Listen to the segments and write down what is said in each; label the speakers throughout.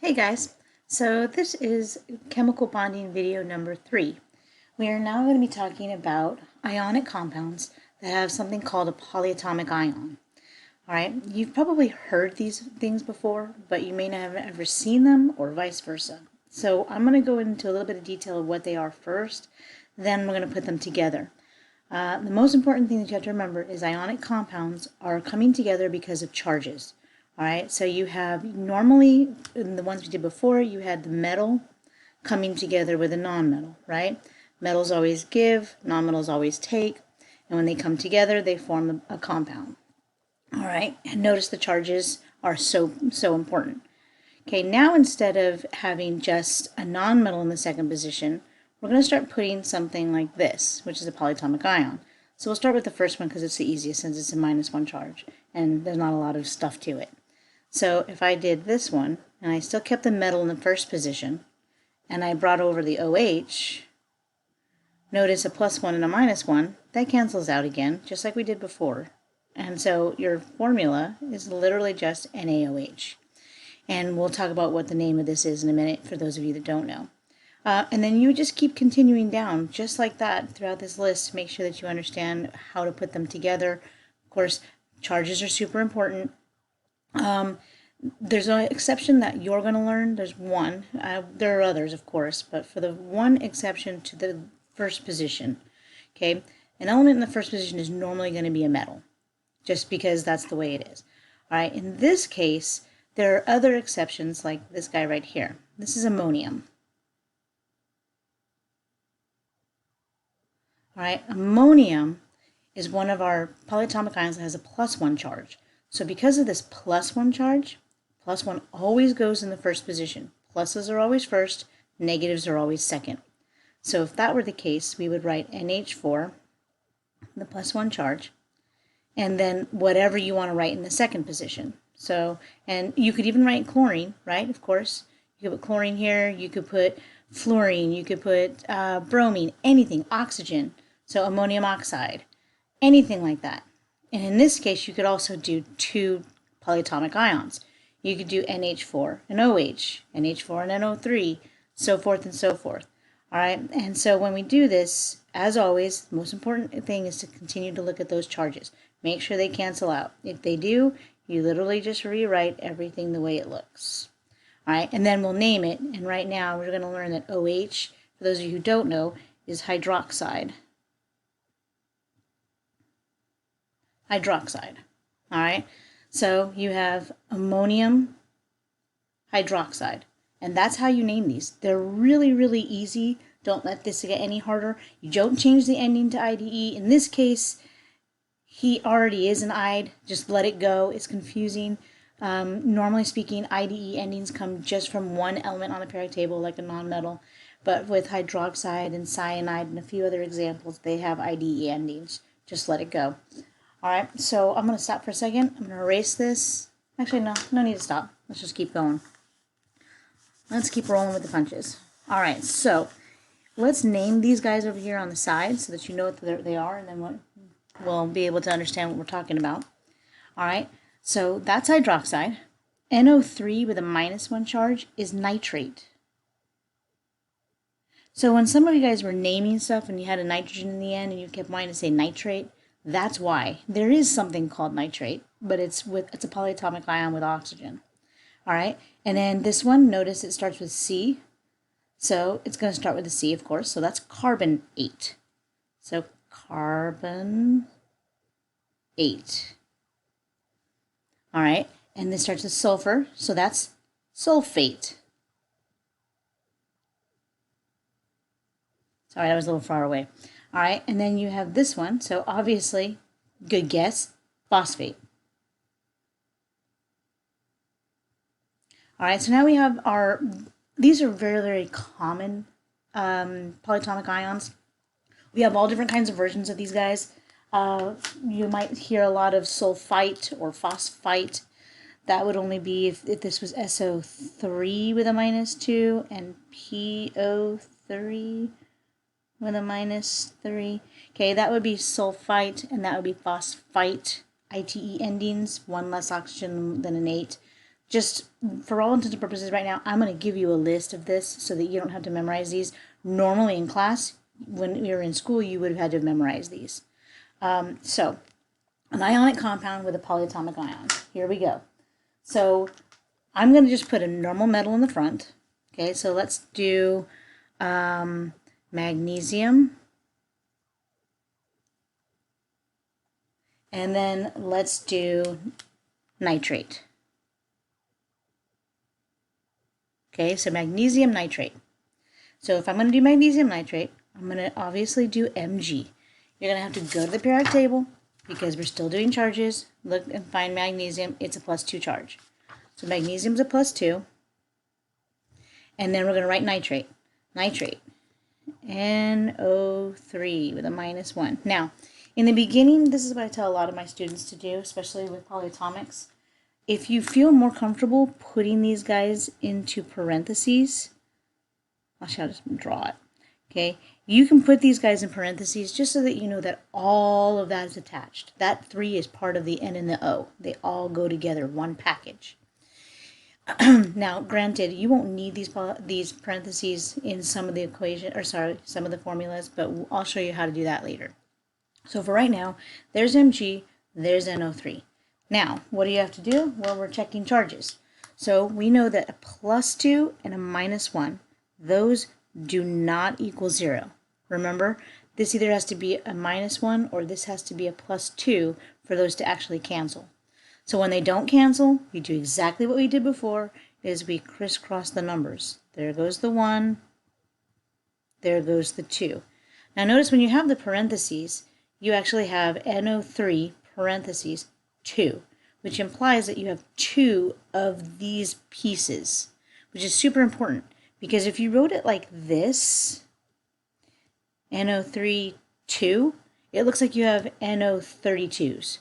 Speaker 1: Hey guys, so this is chemical bonding video number 3. We are now going to be talking about ionic compounds that have something called a polyatomic ion. Alright, you've probably heard these things before, but you may not have ever seen them or vice versa. So I'm going to go into a little bit of detail of what they are first, then we're going to put them together. The most important thing that you have to remember is ionic compounds are coming together because of charges. Alright, so you have normally, in the ones we did before, you had the metal coming together with a non-metal, right? Metals always give, non-metals always take, and when they come together, they form a compound. Alright, and notice the charges are so important. Okay, now instead of having just a non-metal in the second position, we're going to start putting something like this, which is a polyatomic ion. So we'll start with the first one because it's the easiest since it's a -1 charge, and there's not a lot of stuff to it. So if I did this one, and I still kept the metal in the first position, and I brought over the OH, notice a +1 and a -1, that cancels out again, just like we did before. And so your formula is literally just NaOH. And we'll talk about what the name of this is in a minute for those of you that don't know. And then you just keep continuing down, just like that, throughout this list to make sure that you understand how to put them together. Of course, charges are super important. There's an exception that you're going to learn. There's one. There are others, of course, but for the one exception to the first position, okay, an element in the first position is normally going to be a metal, just because that's the way it is. All right. In this case, there are other exceptions, like this guy right here. This is ammonium. All right. Ammonium is one of our polyatomic ions that has a +1 charge. So because of this +1 charge, +1 always goes in the first position. Pluses are always first, negatives are always second. So if that were the case, we would write NH4, the +1 charge, and then whatever you want to write in the second position. So, and you could even write chlorine, right? Of course. You could put chlorine here, you could put fluorine, you could put bromine, anything, oxygen, so ammonium oxide, anything like that. And in this case, you could also do 2 polyatomic ions. You could do NH4 and OH, NH4 and NO3, so forth and so forth. All right, and so when we do this, as always, the most important thing is to continue to look at those charges. Make sure they cancel out. If they do, you literally just rewrite everything the way it looks. All right, and then we'll name it. And right now, we're going to learn that OH, for those of you who don't know, is hydroxide. Hydroxide. All right, so you have ammonium hydroxide, and that's how you name these. They're really, really easy. Don't let this get any harder. You don't change the ending to IDE. In this case, he already is an IDE. Just let it go. It's confusing. Normally speaking, IDE endings come just from one element on the periodic table, like a nonmetal. But with hydroxide and cyanide and a few other examples, they have IDE endings. Just let it go. All right, so I'm going to stop for a second. I'm going to erase this. Actually, no need to stop. Let's just keep going. Let's keep rolling with the punches. All right, so let's name these guys over here on the side so that you know what they are, and then we'll be able to understand what we're talking about. All right, so that's hydroxide. NO3 with a -1 charge is nitrate. So when some of you guys were naming stuff and you had a nitrogen in the end and you kept wanting to say nitrate, that's why. There is something called nitrate, but it's a polyatomic ion with oxygen. All right, and then this one, notice it starts with C. So it's going to start with a C, of course. So that's carbonate. So carbonate. All right, and this starts with sulfur. So that's sulfate. Sorry, that was a little far away. All right, and then you have this one. So obviously, good guess, phosphate. All right, so now we have these are very, very common polyatomic ions. We have all different kinds of versions of these guys. You might hear a lot of sulfite or phosphite. That would only be if this was SO3 with a -2 and PO3 with a -3. Okay, that would be sulfite, and that would be phosphite. ITE endings, 1 less oxygen than an 8. just for all intents and purposes right now, I'm going to give you a list of this so that you don't have to memorize these. Normally in class, when you're in school, you would have had to memorize these. So an ionic compound with a polyatomic ion. Here we go. So I'm going to just put a normal metal in the front. Okay, so let's do magnesium. And then let's do nitrate. Okay, so magnesium nitrate. So if I'm going to do magnesium nitrate, I'm going to obviously do Mg. You're going to have to go to the periodic table because we're still doing charges. Look and find magnesium. It's a +2 charge. So magnesium's a +2. And then we're going to write nitrate. Nitrate. NO3 with a -1. Now, in the beginning, this is what I tell a lot of my students to do, especially with polyatomics. If you feel more comfortable putting these guys into parentheses, I'll just draw it. Okay, you can put these guys in parentheses just so that you know that all of that is attached. That 3 is part of the N and the O. They all go together, one package. Now, granted, you won't need these parentheses in some of the some of the formulas, but I'll show you how to do that later. So for right now, there's Mg, there's NO3. Now, what do you have to do? Well, we're checking charges. So we know that a +2 and a -1, those do not equal 0. Remember, this either has to be a -1 or this has to be a +2 for those to actually cancel. So when they don't cancel, we do exactly what we did before, is we crisscross the numbers. There goes the 1, there goes the 2. Now notice when you have the parentheses, you actually have NO3 parentheses 2, which implies that you have 2 of these pieces, which is super important because if you wrote it like this, NO3 2, it looks like you have NO32s,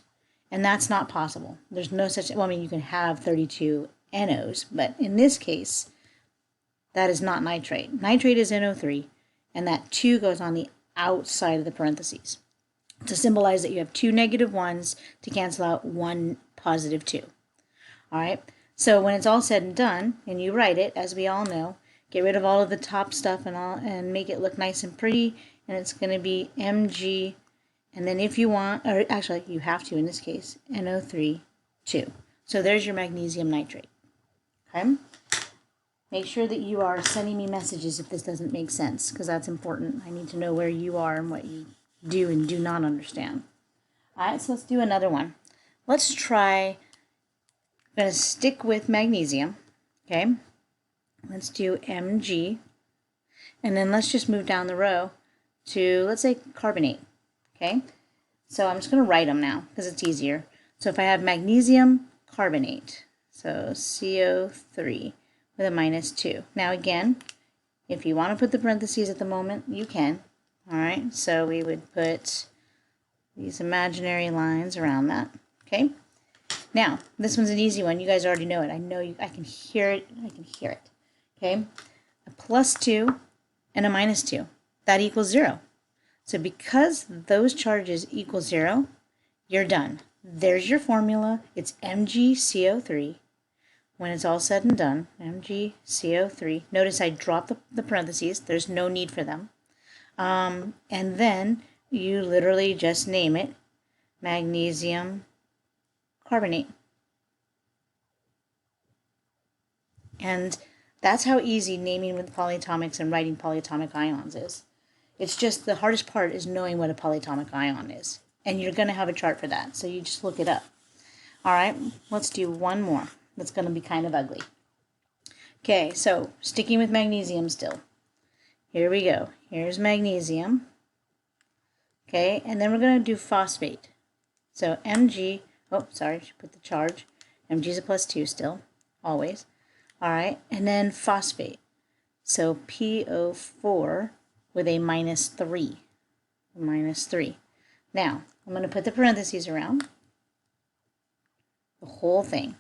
Speaker 1: and that's not possible. There's no such, well, I mean, you can have 32 NOs, but in this case, that is not nitrate. Nitrate is NO3, and that 2 goes on the outside of the parentheses to symbolize that you have 2 -1s to cancel out 1 +2. All right, so when it's all said and done, and you write it, as we all know, get rid of all of the top stuff and make it look nice and pretty, and it's going to be Mg, and then if you want, or actually you have to in this case, NO3, 2. So there's your magnesium nitrate. Okay? Make sure that you are sending me messages if this doesn't make sense, because that's important. I need to know where you are and what you do and do not understand. All right, so let's do another one. Let's try, I'm going to stick with magnesium, okay? Let's do Mg, and then let's just move down the row to, let's say, carbonate, okay? So I'm just going to write them now because it's easier. So if I have magnesium carbonate, so CO3 with a -2. Now again, if you want to put the parentheses at the moment, you can. All right, so we would put these imaginary lines around that, okay? Now, this one's an easy one. You guys already know it. I know you, I can hear it. I can hear it, okay? A +2 and a -2. That equals 0. So because those charges equal 0, you're done. There's your formula. It's MgCO3. When it's all said and done, MgCO3. Notice I dropped the parentheses. There's no need for them. And then you literally just name it magnesium carbonate. And that's how easy naming with polyatomics and writing polyatomic ions is. It's just the hardest part is knowing what a polyatomic ion is. And you're going to have a chart for that, so you just look it up. All right, let's do one more. That's going to be kind of ugly. Okay, so sticking with magnesium still. Here we go. Here's magnesium. Okay, and then we're going to do phosphate. So Mg, oh, sorry, I should put the charge. Mg is a +2 still, always. All right, and then phosphate. So PO4 with a -3. -3. Now, I'm going to put the parentheses around the whole thing.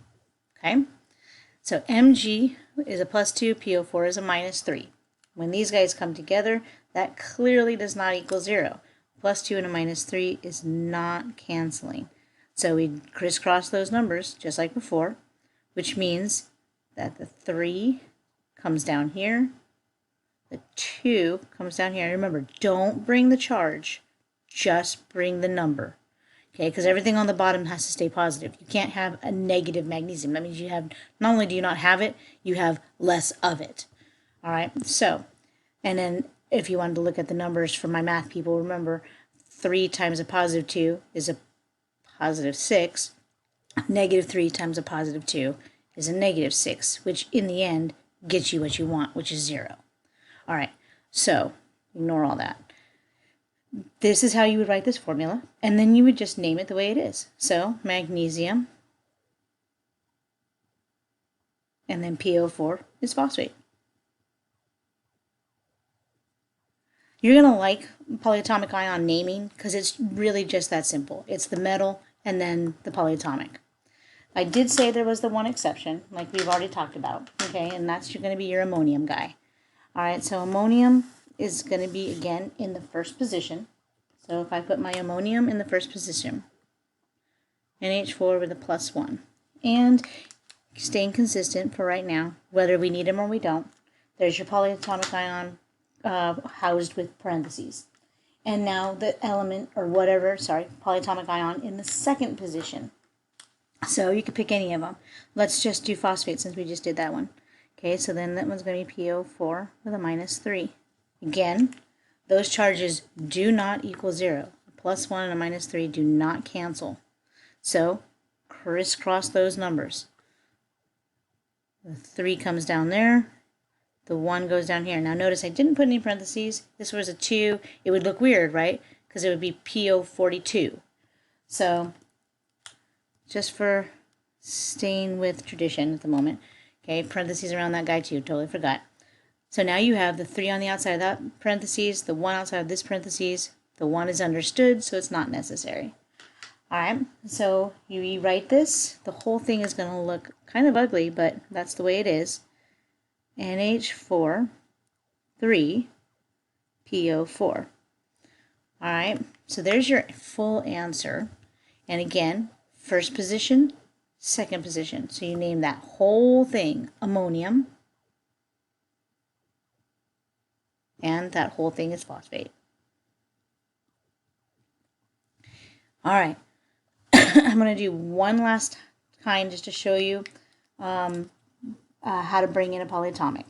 Speaker 1: Okay? So Mg is a +2, PO4 is a -3. When these guys come together, that clearly does not equal 0. +2 and a -3 is not canceling. So we crisscross those numbers, just like before. which means that the 3 comes down here, the 2 comes down here. Remember, don't bring the charge, just bring the number. Okay, because everything on the bottom has to stay positive. You can't have a negative magnesium. That means you have, not only do you not have it, you have less of it. All right, so, and then if you wanted to look at the numbers for my math people, remember 3 times a positive 2 is a positive 6. Negative 3 times a positive 2 is a negative 6, which in the end gets you what you want, which is 0. All right, so ignore all that. This is how you would write this formula, and then you would just name it the way it is. So magnesium, and then PO4 is phosphate. You're going to like polyatomic ion naming because it's really just that simple. It's the metal and then the polyatomic. I did say there was the one exception, like we've already talked about, okay, and that's going to be your ammonium guy. All right, so ammonium is going to be, again, in the first position. So if I put my ammonium in the first position, NH4 with a +1, and staying consistent for right now, whether we need them or we don't, there's your polyatomic ion housed with parentheses. And now the element, or whatever, polyatomic ion in the second position. So you could pick any of them. Let's just do phosphate since we just did that one. Okay, so then that one's going to be PO4 with a -3. Again, those charges do not equal 0. A +1 and a -3 do not cancel. So crisscross those numbers. The 3 comes down there. The 1 goes down here. Now notice I didn't put any parentheses. This was a 2. It would look weird, right? Because it would be PO42. So just for staying with tradition at the moment. Okay, parentheses around that guy too. Totally forgot. So now you have the 3 on the outside of that parentheses, the 1 outside of this parentheses. The 1 is understood, so it's not necessary. All right, so you rewrite this. The whole thing is going to look kind of ugly, but that's the way it is. NH4, 3, PO4. All right, so there's your full answer. And again, first position, second position. So you name that whole thing ammonium, and that whole thing is phosphate. All right, I'm going to do one last kind just to show you how to bring in a polyatomic.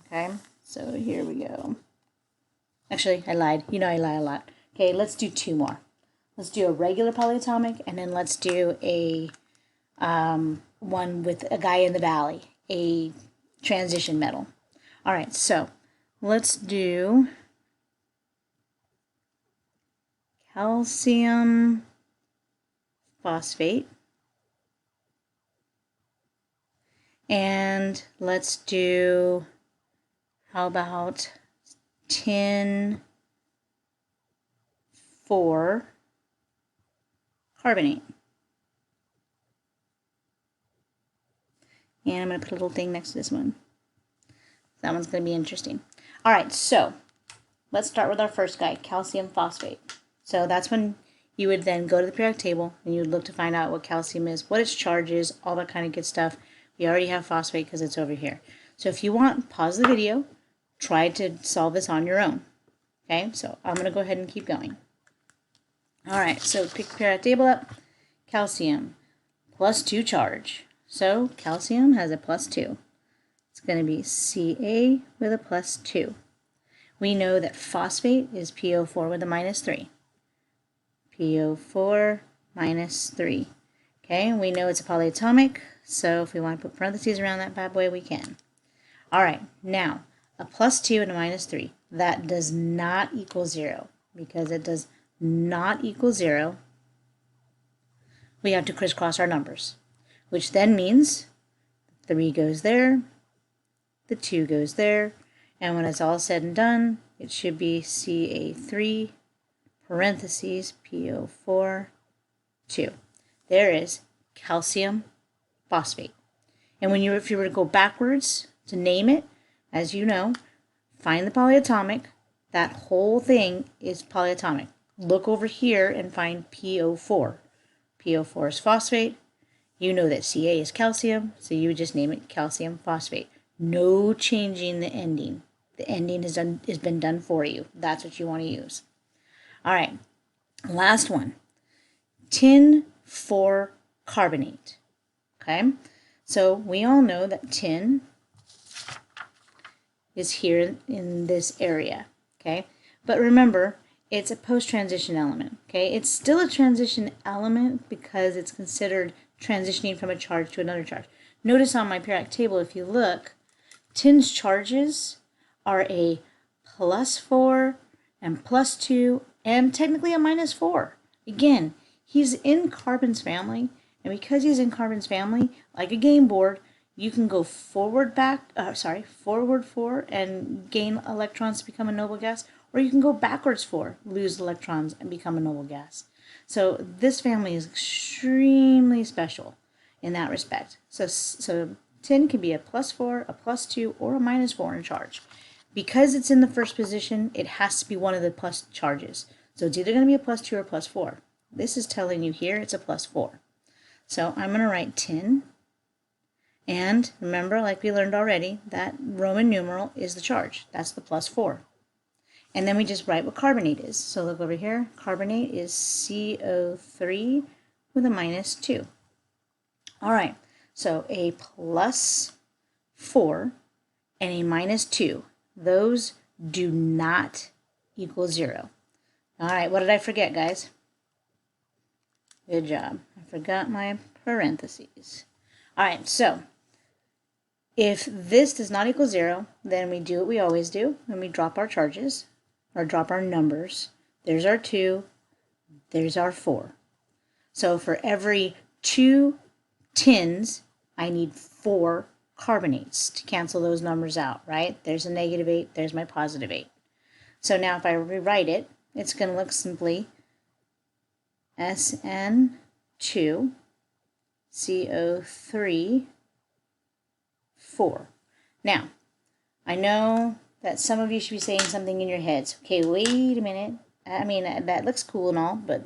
Speaker 1: Okay, so here we go. Actually, I lied. You know I lie a lot. Okay, let's do 2 more. Let's do a regular polyatomic, and then let's do a one with a guy in the valley, a transition metal. All right, so let's do calcium phosphate, and let's do, how about tin 4 carbonate. And I'm going to put a little thing next to this one. That one's going to be interesting. All right, so let's start with our first guy, calcium phosphate. So that's when you would then go to the periodic table and you would look to find out what calcium is, what its charge is, all that kind of good stuff. We already have phosphate because it's over here. So if you want, pause the video, try to solve this on your own. Okay, so I'm going to go ahead and keep going. All right, so pick the periodic table up. Calcium, +2 charge. So calcium has a +2. It's going to be Ca with a +2. We know that phosphate is PO4 with a -3. PO4 -3. Okay, we know it's a polyatomic, so if we want to put parentheses around that bad boy, we can. All right, now a +2 and a -3. That does not equal 0. Because it does not equal 0, we have to crisscross our numbers, which then means the 3 goes there, the 2 goes there, and when it's all said and done, it should be Ca3 parentheses PO4 2. There is calcium phosphate. And when if you were to go backwards to name it, as you know, find the polyatomic. That whole thing is polyatomic. Look over here and find PO4. PO4 is phosphate. You know that Ca is calcium, so you would just name it calcium phosphate. No changing the ending. The ending has been done for you. That's what you want to use. All right, last one. Tin 4 carbonate. Okay, so we all know that tin is here in this area. Okay, but remember, it's a post-transition element. Okay, it's still a transition element because it's considered transitioning from a charge to another charge. Notice on my periodic table, if you look, tin's charges are a +4 and +2 and technically a -4. Again, he's in carbon's family, and because he's in carbon's family, like a game board, you can go forward 4 and gain electrons to become a noble gas, or you can go backwards 4, lose electrons and become a noble gas. So this family is extremely special in that respect. So tin can be a +4, a +2, or a -4 in charge. Because it's in the first position, it has to be one of the plus charges. So it's either going to be a +2 or +4. This is telling you here it's a +4. So I'm going to write tin. And remember, like we learned already, that Roman numeral is the charge. That's the +4. And then we just write what carbonate is. So look over here. Carbonate is CO3 with a -2. All right. So a +4 and a -2. Those do not equal 0. All right. What did I forget, guys? Good job. I forgot my parentheses. All right. So if this does not equal 0, then we do what we always do, and we drop our charges, or drop our numbers. There's our 2, there's our 4. So for every 2 tins, I need 4 carbonates to cancel those numbers out, right? There's a -8, there's my +8. So now if I rewrite it, it's going to look simply SN2, CO3, 4. Now, I know that some of you should be saying something in your heads. Okay, wait a minute. I mean, that looks cool and all, but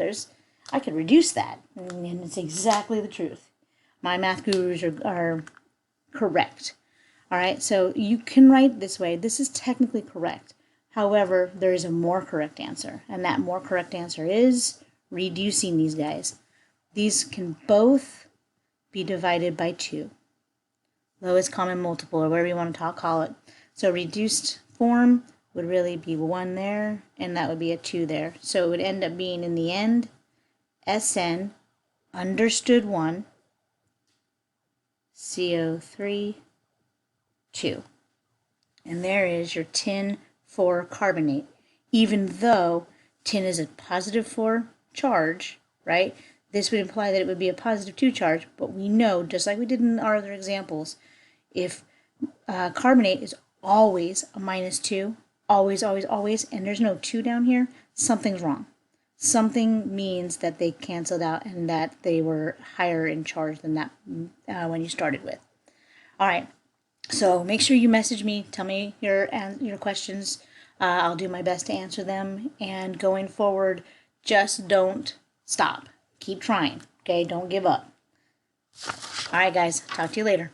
Speaker 1: I could reduce that, and it's exactly the truth. My math gurus are correct. All right, so you can write this way. This is technically correct. However, there is a more correct answer, and that more correct answer is reducing these guys. These can both be divided by 2. Lowest common multiple, or whatever you want to call it. So reduced form would really be 1 there, and that would be a 2 there. So it would end up being, in the end, SN understood 1, CO3, 2. And there is your tin 4 carbonate. Even though tin is a +4 charge, right? This would imply that it would be a +2 charge, but we know, just like we did in our other examples, if carbonate is always a -2, always, and there's no 2 down here, something's wrong. Something means that they canceled out and that they were higher in charge than that when you started with. All right, so make sure you message me, tell me your questions. I'll do my best to answer them, and going forward, just don't stop. Keep trying, okay? Don't give up. All right, guys, talk to you later.